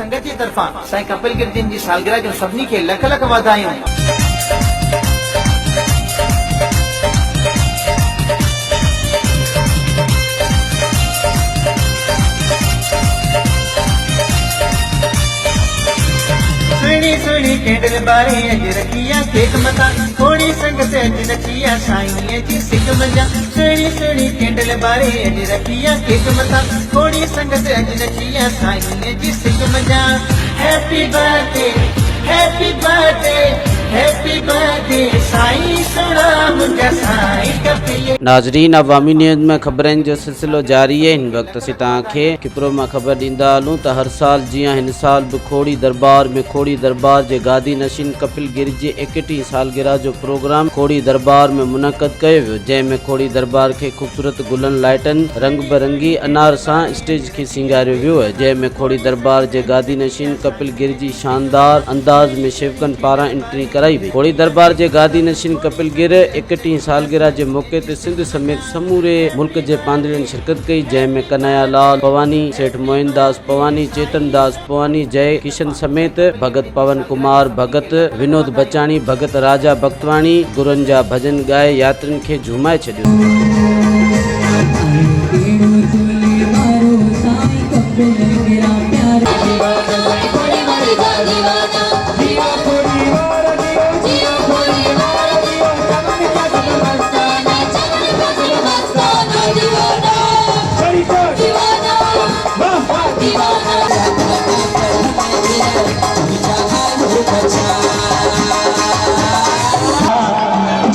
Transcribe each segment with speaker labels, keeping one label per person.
Speaker 1: संगत जी तरफां साईं कपिलगिरि जिन जी सालगिरह जो सभिनी खे लख लख वाधायूं। सुनी सुनी कैंडल बारे अज रखिया केक मता थोड़ी संगत अज नचिया साईं जी सिक मजा। सुनी सुनी कैंडल बारे अज रखिया केक मता थोड़ी संगत अज नचिया साईं जी सिक मजा। Happy birthday happy birthday happy birthday साईं सुना मुंहिंजा साईं कपिल।
Speaker 2: नाज़रीन, अवामी न्यूज़ में ख़बरनि जो सिलसिलो जारी है। हिन वक्त असीं तव्हांखे किपरो में ख़बर ॾींदा हलूं त हर साल जीअं हिन साल भी खोड़ी दरबार में खोड़ी दरबार जे गादी नशीन कपिलगिरि जी 61 सालगिरह जो प्रोग्राम खोड़ी दरबार में मुनक़द कयो वियो, जंहिंमें खोड़ी दरबार के खूबसूरत गुलन लाइटन रंग बिरंगी अनार सां स्टेज के सिंगारियो वियो है, जंहिंमें खोड़ी दरबार जे गादी नशीन कपिलगिरि जी शानदार अंदाज में शेवकन पारां एंट्री कराई वई। खोड़ी दरबार जे गादी नशीन कपिलगिरि 61 सालगिरह जे मौके ते सिंध समेत समूरे मुल्क जे पांधड़ियनि शिरकत कई, जंहिंमें कन्हैया लाल पवानी, सेठ मोहन दास पवानी, चेतन दास पवानी, जय किशन समेत भगत पवन कुमार भगत, विनोद बचाणी भगत, राजा भक्तवाणी गुरुनि जा भजन ॻाए यात्रियुनि खे झुमाए छॾियो।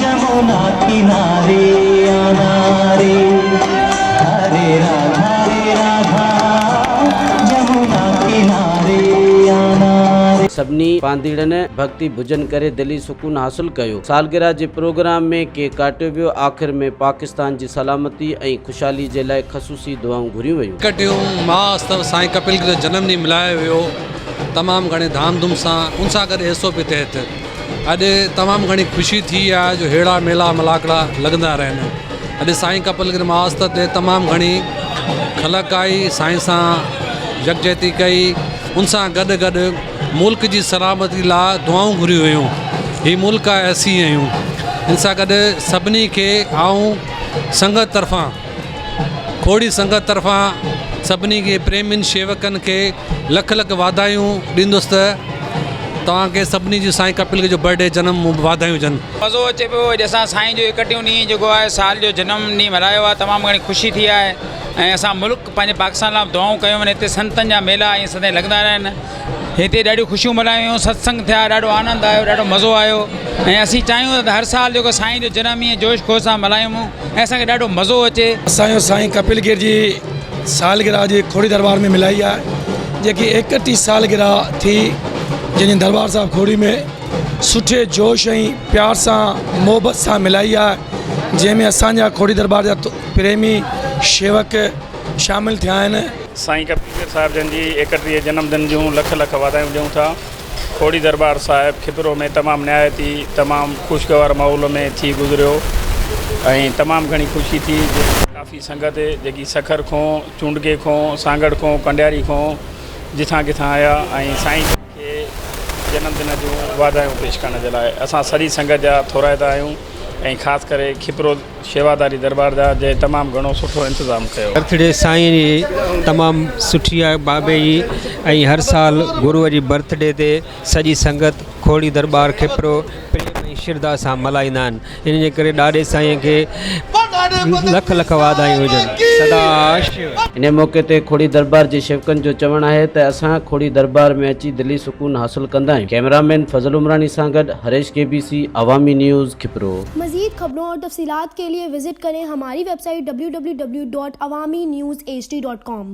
Speaker 3: जमुना किनारे आना रे, हरे राधा जमुना किनारे आना रे।
Speaker 2: सभिनी पांधीड़नि भक्ति भुजन करे दिली सुकून हासिल कयो। सालगिरह जे प्रोग्राम में केक काटियो वियो। आख़िर में पाकिस्तान जी सलामती ऐं खुशहाली जे लाइ ख़सूसी दुआऊं घुरियूं वयूं।
Speaker 4: कटियूं मास त साईं कपिलगिरि जो जनम ॾींहुं मल्हायो वियो तमामु घणे धामधूम सां, उन सां गॾु एसओ पी तहत अॼु तमामु घणी ख़ुशी थी आहे जो अहिड़ा मेला मलाकड़ा लॻंदा रहनि। अॼु साईं कपिलगिरि मास ते तमामु घणी ख़लक आई, साईं सां यकजहती कई, उन सां गॾु गॾु मुल्क जी सलामती लाइ दुआऊं घुरियूं हुयूं। हीउ मुल्क आहे असीं आहियूं। इन सां गॾु सभिनी खे ऐं संगत तरफ़ां खोड़ी संगत तरफ़ां सभिनी खे प्रेमियुनि शेवकनि खे लख लख वाधायूं ॾींदुसि त तव्हांखे सभिनी जी साईं कपिलगिरि जो बर्थडे जनम वाधायूं हुजनि।
Speaker 5: मज़ो अचे पियो अॼु असां साईं जो 61 ॾींहुं जेको आहे साल जो जनम ॾींहुं मल्हायो आहे, तमामु घणी ख़ुशी थी आहे ऐं असां मुल्क पंहिंजे पाकिस्तान लाइ दुआऊं कयूं आहिनि। हिते संतनि जा मेला ऐं सदाईं लॻंदा रहनि। हिते ॾाढियूं ख़ुशियूं मल्हायूं, सत्संग थिया, ॾाढो आनंद आयो, ॾाढो मज़ो आयो ऐं असीं चाहियूं त हर साल जेको साईं जो जनम ईअं जोश ख़ोश सां मल्हायूं ऐं असांखे ॾाढो मज़ो अचे।
Speaker 6: असांजो साईं कपिलगिरि जी सालगिरह जी खोड़ी दरबार में मिलाई आहे, जेकी 61 सालगिरह थी, जंहिंजी दरबार साहिब खोड़ी में सुठे जोश ऐं प्यार सां मोहबत सां मिलाई आहे, जंहिंमें असांजा खोड़ी दरबार जा प्रेमी शेवक शामिल थिया आहिनि।
Speaker 7: साईं कपिलगिरि साहिब जन जी 61 जन्मदिन जूं लख लख वाधायूं ॾियूं था। खोड़ी दरबार साहिब खिपरो में तमामु न्यायती तमामु ख़ुशगवार माहौल में थी गुज़रियो ऐं तमामु घणी ख़ुशी थी। काफ़ी संगत जेकी सखर खां, चूंडगे खां, सांगड़ खां, कंडियारी खां जिथां किथां आया ऐं साईं खे जन्मदिन जूं वाधायूं पेश करण जे लाइ असां सॼी संगत जा थोराईंदा आहियूं ऐं ख़ासि करे खिपरो शेवादारी दरबार जा जंहिं तमामु घणो सुठो इंतज़ाम कयो।
Speaker 8: बर्थडे साईं जी तमामु सुठी आहे बाबे जी, ऐं हर साल गुरूअ जी बर्थडे ते सॼी संगत खोड़ी दरबार खिपरो प्रेम ऐं श्रद्धा सां मल्हाईंदा आहिनि। इन जे करे ॾाढे साईं खे लख लख वाधायूं हुजनि सदा।
Speaker 2: इन मौके ते खोड़ी दरबार जे शेवकनि जो चवणु आहे त असां खोड़ी दरबार में अची दिली सुकून हासिल कंदा आहियूं। कैमरामैन फजल उमरानी सां गॾु हरेश KBC अवामी न्यूज़ खिपरो।
Speaker 9: मज़ीद खबरों और तफसीलात के लिए विजिट करें हमारी वेबसाइट www.awamiNewsHD.com।